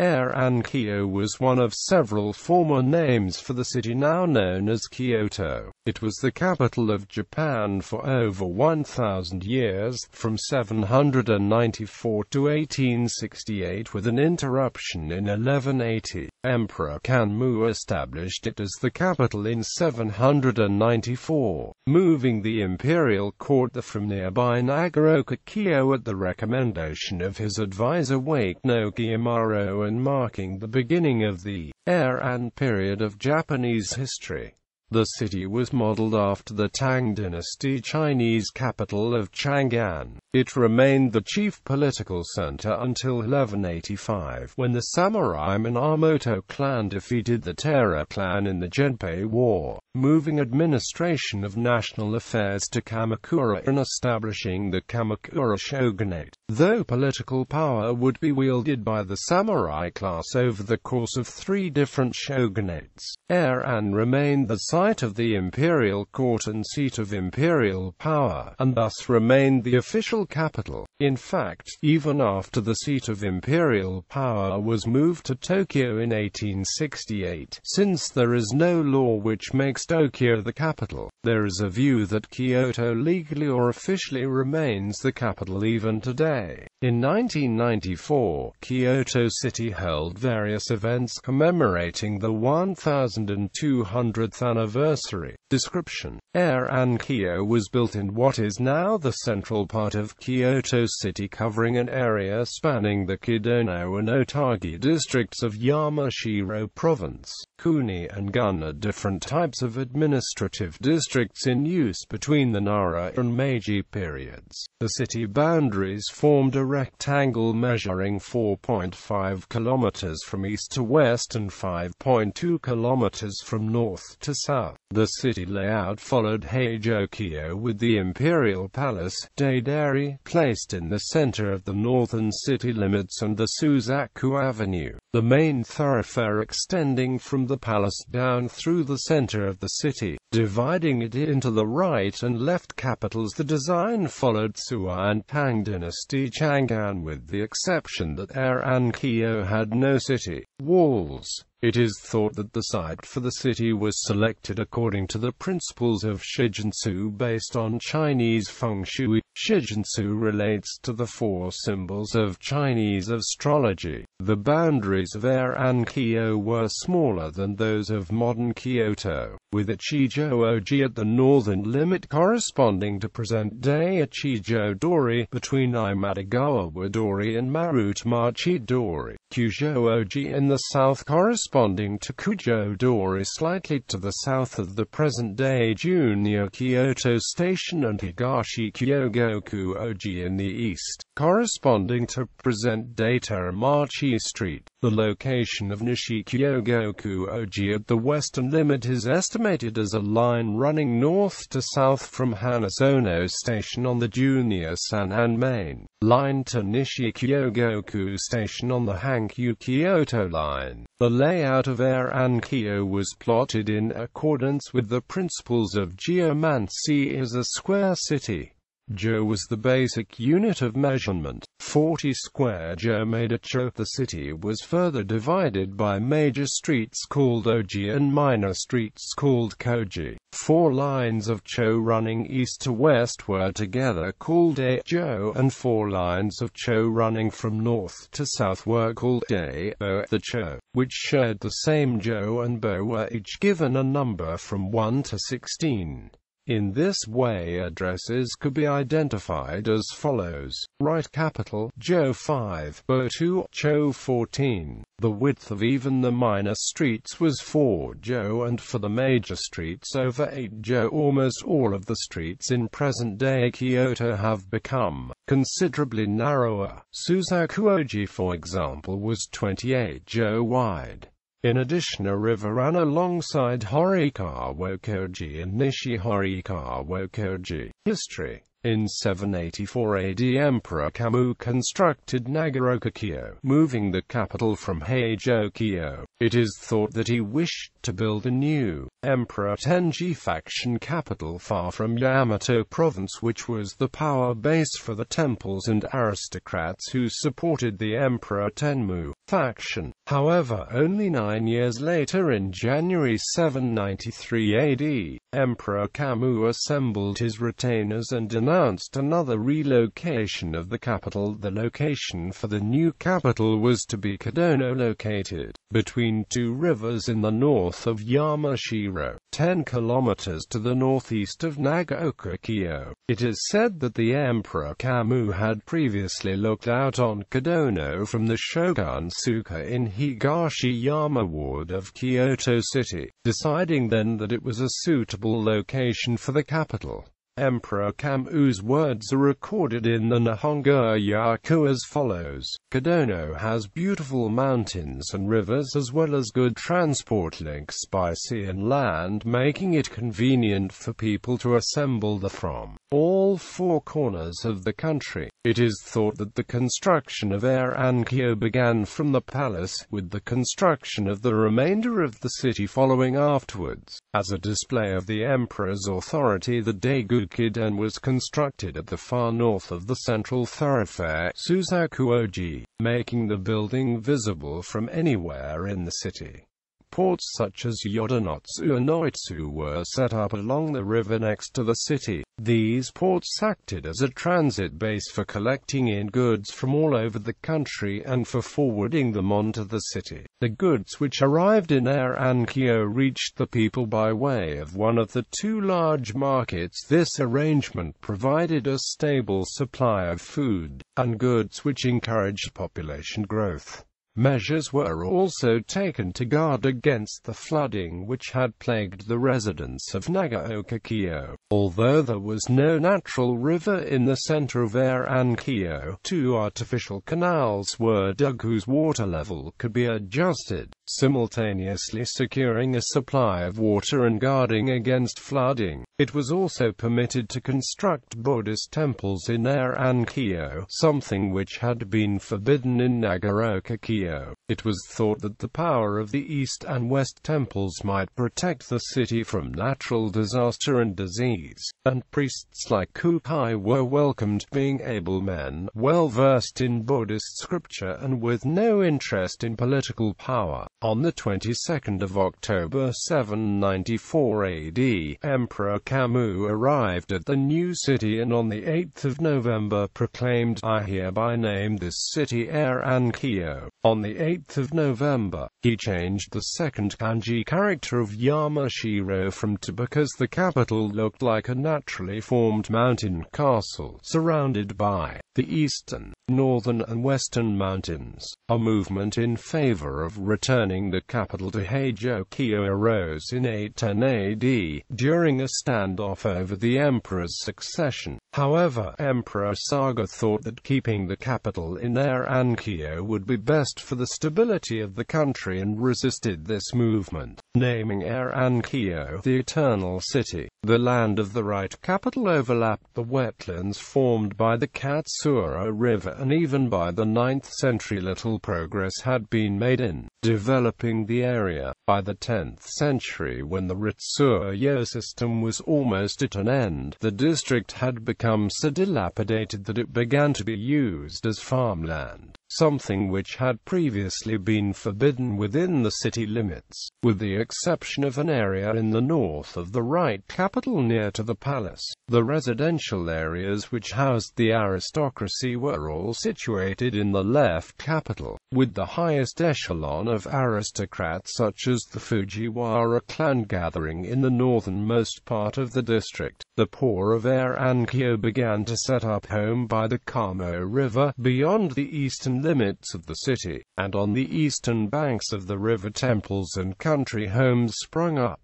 Heian-kyō was one of several former names for the city now known as Kyoto. It was the capital of Japan for over 1,000 years, from 794 to 1868 with an interruption in 1180. Emperor Kanmu established it as the capital in 794, moving the Imperial Court from nearby Nagaoka-kyō at the recommendation of his advisor Kiyomaro, and marking the beginning of the Heian period of Japanese history. The city was modeled after the Tang dynasty Chinese capital of Chang'an. It remained the chief political center until 1185, when the samurai Minamoto clan defeated the Taira clan in the Genpei War, moving administration of national affairs to Kamakura and establishing the Kamakura shogunate. Though political power would be wielded by the samurai class over the course of 3 different shogunates, Heian remained the site of the imperial court and seat of imperial power, and thus remained the official capital. In fact, even after the seat of imperial power was moved to Tokyo in 1868, since there is no law which makes Tokyo the capital, there is a view that Kyoto legally or officially remains the capital even today. In 1994, Kyoto City held various events commemorating the 1200th anniversary. Description: Heian-kyō was built in what is now the central part of Kyoto City, covering an area spanning the Kidono and Otage districts of Yamashiro Province. Kuni and Gun are different types of administrative districts in use between the Nara and Meiji periods. The city boundaries formed a rectangle measuring 4.5 kilometers from east to west and 5.2 kilometers from north to south. The city layout followed Heian-kyō, with the Imperial Palace, Deidari, placed in the center of the northern city limits and the Suzaku Avenue, the main thoroughfare extending from the palace down through the center of the city, dividing it into the right and left capitals. The design followed Suwa and Tang dynasty Chang'an, with the exception that Heian-kyō had no city walls. It is thought that the site for the city was selected according to the principles of Shijinsu based on Chinese feng shui. Shijinsu relates to the 4 symbols of Chinese astrology. The boundaries of Heian-kyō were smaller than those of modern Kyoto, with Ichijo-oji at the northern limit corresponding to present-day Ichijo-dori, between Imadigawa-dori and Marutamachi-dori. Kyusho-oji in the south corresponding to Kujo-dori, slightly to the south of the present-day Junior Kyoto Station, and Higashi-Kyogoku-oji in the east, corresponding to present-day Teramachi Street. The location of Nishi-Kyogoku-oji at the western limit is estimated as a line running north to south from Hanazono Station on the Junior Sanan Main Line to Nishi-Kyogoku Station on the Hankyu-Kyoto Line. The layout of Heian-kyō was plotted in accordance with the principles of geomancy as a square city. Jo was the basic unit of measurement. 40 square jo made a cho. The city was further divided by major streets called Oji and minor streets called Koji. 4 lines of cho running east to west were together called A-jo, and 4 lines of cho running from north to south were called A-bo. The cho, which shared the same jo and bo, were each given a number from 1 to 16. In this way addresses could be identified as follows: right capital, Jo 5, Bo 2, Cho 14. The width of even the minor streets was 4 Jo, and for the major streets over 8 Jo. Almost all of the streets in present-day Kyoto have become considerably narrower. Suzaku-oji, for example, was 28 Jo wide. In addition, a river ran alongside Horikawa-koji and Nishi-Horikawa-koji. History. In 784 AD, Emperor Kanmu constructed Nagaoka-kyō, moving the capital from Heian-kyō. It is thought that he wished to build a new Emperor Tenji faction capital far from Yamato province, which was the power base for the temples and aristocrats who supported the Emperor Tenmu faction. However, only 9 years later, in January 793 AD, Emperor Kanmu assembled his retainers and announced another relocation of the capital. The location for the new capital was to be Kyoto, located between two rivers in the north of Yamashiro, 10 kilometers to the northeast of Nagaoka-kyō. It is said that the Emperor Kanmu had previously looked out on Kyoto from the Shogun-suka in Higashiyama ward of Kyoto City, deciding then that it was a suitable location for the capital. Emperor Kanmu's words are recorded in the Nihongo Yaku as follows: Kyoto has beautiful mountains and rivers as well as good transport links by sea and land, making it convenient for people to assemble from all four corners of the country. It is thought that the construction of Heian-kyō began from the palace, with the construction of the remainder of the city following afterwards. As a display of the emperor's authority, the Daigukiden was constructed at the far north of the central thoroughfare, Suzaku-oji, making the building visible from anywhere in the city. Ports such as Yodanotsu and Oitsu were set up along the river next to the city. These ports acted as a transit base for collecting in goods from all over the country and for forwarding them on to the city. The goods which arrived in Heian-kyō reached the people by way of one of the two large markets. This arrangement provided a stable supply of food and goods which encouraged population growth. Measures were also taken to guard against the flooding which had plagued the residents of Nagaoka-kyō. Although there was no natural river in the center of Heian-kyō, two artificial canals were dug whose water level could be adjusted, simultaneously securing a supply of water and guarding against flooding. It was also permitted to construct Buddhist temples in Heian-kyō, something which had been forbidden in Nagaoka-kyō. It was thought that the power of the East and West temples might protect the city from natural disaster and disease, and priests like Kukai were welcomed, being able men, well versed in Buddhist scripture and with no interest in political power. On the 22nd of October 794 AD, Emperor Kanmu arrived at the new city and on the 8th of November proclaimed, "I hereby name this city Heian-kyō." On the 8th of November, he changed the second kanji character of Yamashiro from to because the capital looked like a naturally formed mountain castle, surrounded by the eastern, northern and western mountains. A movement in favor of returning the capital to Heian-kyō arose in 810 AD, during a standoff over the emperor's succession. However, Emperor Saga thought that keeping the capital in Heian-kyō would be best for the stability of the country and resisted this movement, naming Heian-kyō the Eternal City. The land of the right capital overlapped the wetlands formed by the Katsura River, and even by the 9th century little progress had been made in developing the area. By the 10th century, when the Ritsuyo system was almost at an end, the district had become so dilapidated that it began to be used as farmland, something which had previously been forbidden within the city limits, with the exception of an area in the north of the right capital near to the palace. The residential areas which housed the aristocracy were all situated in the left capital, with the highest echelon of aristocrats such as the Fujiwara clan gathering in the northernmost part of the district. The poor of Heian-kyō began to set up home by the Kanmu River, beyond the eastern limits of the city, and on the eastern banks of the river temples and country homes sprung up.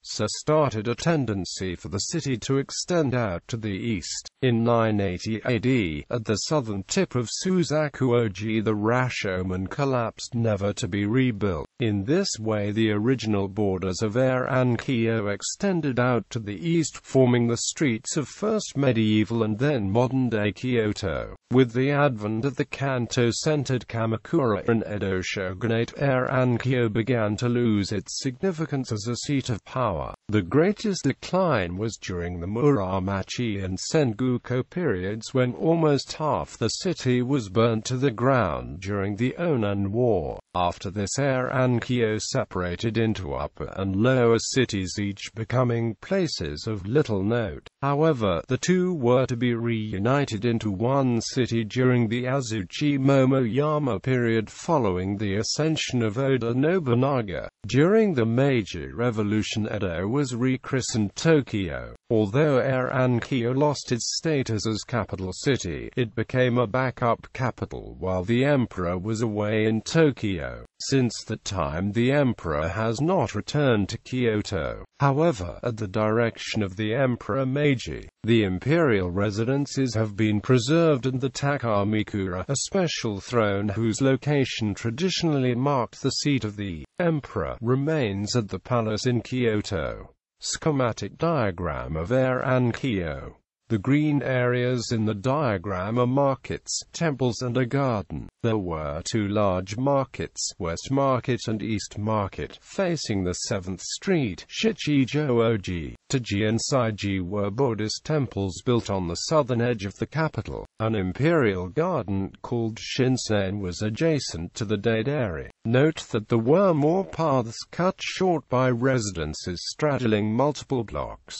So started a tendency for the city to extend out to the east. In 980 AD, at the southern tip of Suzaku-oji, the Rashomon collapsed, never to be rebuilt. In this way the original borders of Heian-kyō extended out to the east, forming the streets of first medieval and then modern-day Kyoto. With the advent of the Kanto-centered Kamakura and Edo shogunate, Heian-kyō began to lose its significance as a seat of power. The greatest decline was during the Muromachi and Sengoku periods, when almost half the city was burnt to the ground during the Onan War. After this, Heian-kyō separated into upper and lower cities, each becoming places of little note. However, the two were to be reunited into one city during the Azuchi Momoyama period following the ascension of Oda Nobunaga. During the Meiji Revolution, Edo was rechristened Tokyo. Although Heian-kyō lost its status as capital city, it became a backup capital while the emperor was away in Tokyo. Since that time, the emperor has not returned to Kyoto. However, at the direction of the Emperor Meiji, the imperial residences have been preserved, and the Takamikura, a special throne whose location traditionally marked the seat of the emperor, remains at the palace in Kyoto. Schematic diagram of Heian-kyō. The green areas in the diagram are markets, temples and a garden. There were two large markets, West Market and East Market, facing the 7th Street. Shichijo-oji, Taji and Saiji were Buddhist temples built on the southern edge of the capital. An imperial garden called Shinsen was adjacent to the dead area. Note that there were more paths cut short by residences straddling multiple blocks.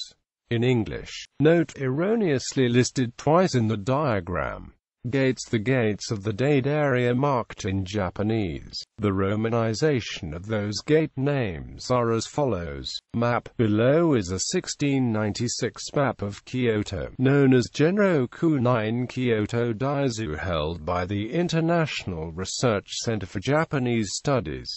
In English, note erroneously listed twice in the diagram. Gates. The gates of the date area marked in Japanese. The romanization of those gate names are as follows. Map below is a 1696 map of Kyoto, known as Genroku 9 Kyoto Daizu, held by the International Research Center for Japanese Studies.